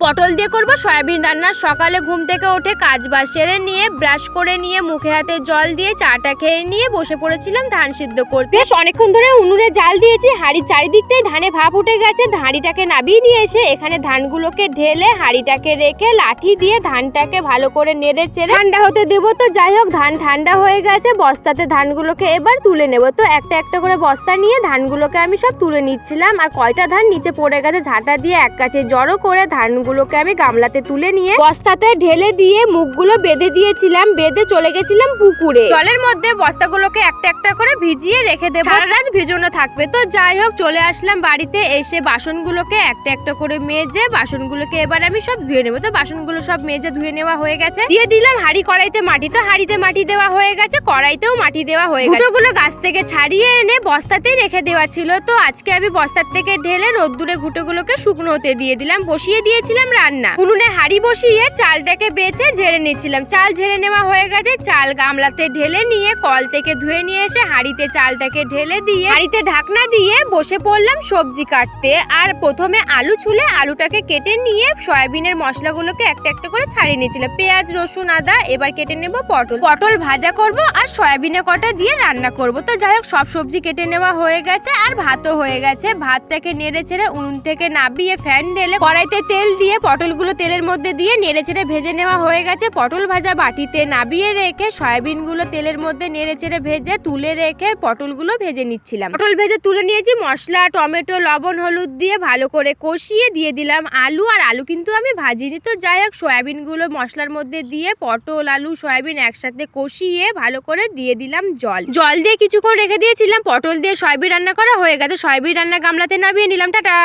পটল দিয়ে করবো সয়াবিন রান্না। সকালে ঘুম থেকে উঠে কাজ বাজ সেরে নিয়ে ব্রাশ করে নিয়ে মুখে হাতে জল দিয়ে চাটা খেয়ে নিয়ে বসে পড়েছিলাম ধান সিদ্ধ করতে। বেশ অনেকক্ষণ ধরে উনুনে জাল দিয়েছি, হাঁড়ির চারিদিকটাই ধানে ভাপ উঠে গেছে। হাঁড়িটাকে নামিয়ে নিয়ে এসে এখানে ধানগুলোকে ঢেলে হাঁড়িটাকে রেখে লাঠি দিয়ে ধানটাকে ভালো করে নেড়ে চেড়ে ঠান্ডা হতে দেবো। তো যাই হোক, ধান ঠান্ডা হয়ে গেছে, বস্তাতে ধানগুলোকে এবার তুলে নেব। তো একটা একটা করে বস্তা নিয়ে ধানগুলোকে আমি সব তুলে নিচ্ছিলাম। আর কয়টা ধান নিচে পড়ে গেছে ঝাঁটা দিয়ে এক কাছে জড়ো করে ধানগুলোকে আমি গামলাতে তুলে নিয়ে বস্তাতে ঢেলে দিয়ে মুখগুলো বেঁধে দিয়েছিলাম। বেঁধে চলে গেছিলাম পুকুরে। জলের মধ্যে বস্তাগুলোকে একটা একটা করে ভিজিয়ে রেখে দেবো, সারা রাত ভিজানো থাকবে। তো যাই হোক, চলে আসলাম বাড়িতে। এসে বাসনগুলোকে একটা একটা করে মেজে বাসনগুলোকে এবার আমি সব ধুয়ে নেবো। তো বাসনগুলো সব মেজে ধুয়ে নেওয়া হয়ে গেছে। দিয়ে দিলাম হাঁড়ি কড়াইতে মাটি। তো হাঁড়িতে মাটি দেওয়া হয়ে গেছে, কড়াইতেও মাটি দেওয়া হয়ে গেছে। ঘুঁটোগুলো গাছ থেকে ছাড়িয়ে এনে বস্তাতেই রেখে দেওয়া ছিল। তো আজকে আমি বস্তার থেকে ঢেলে রোদ্দুরে ঘুঁটোগুলোকে শুকনো হতে দিয়ে দিলাম। বসিয়ে দিয়েছিলাম রান্না। উনুনে হাঁড়ি বসিয়ে চালটাকে বেছে ঝেড়ে নিচ্ছিলাম। চাল ঝেড়ে নেওয়া হয়ে গেছে। চাল গামলাতে ঢেলে নিয়ে কল থেকে ধুয়ে নিয়ে এসে হাঁড়িতে চালটাকে ঢেলে দিয়ে হাঁড়িতে ঢাকনা দিয়ে বসে পড়লাম সবজি কাটতে। আর প্রথমে আলু ছুলে আলুটাকে কেটে নিয়ে সয়াবিনের মশলাগুলোকে একটা একটা করে ছাড়িয়ে নিয়েছিলাম। পেঁয়াজ, রসুন, আদা। এবার কেটে নেব পটল ভাজা করব আর সয়াবিনে কটা দিয়ে রান্না করব। তো যাই হোক, সব সবজি কেটে নেওয়া হয়ে গেছে আর ভাতও হয়ে গেছে। ভাতটাকে নেড়ে ছেড়ে উনুন থেকে নামিয়ে ফ্যান ঢেলে কড়াইতে তেল দিয়ে পটলগুলো তেলের মধ্যে দিয়ে নেড়ে ছেড়ে ভেজে নেওয়া হয়ে গেছে। পটল ভাজা বাটিতে নামিয়ে রেখে সয়াবিনগুলো তেলের মধ্যে নেড়ে ছেড়ে ভেজে তুলে রেখে পটলগুলো ভেজে নিচ্ছিলাম। পটল ভেজে তুলে নিয়েছি। মশলা, টমেটো, লবণ, হলুদ দিয়ে ভালো করে কষিয়ে দিয়ে দিলাম আলু। আর আলু কিন্তু আমি ভাজিনি। তো যাই হোক, সয়াবিনগুলো মশলার মধ্যে দিয়ে পটল, আলু, সয়াবিন একসাথে কষিয়ে ভালো করে দিয়ে দিলাম জল দিয়ে কিছুক্ষণ রেখে দিয়েছিলাম। পটল দিয়ে সয়াবিন রান্না করা হয়ে গেছে। সয়াবিন রান্না গামলাতে নামিয়ে নিলাম। টাটা।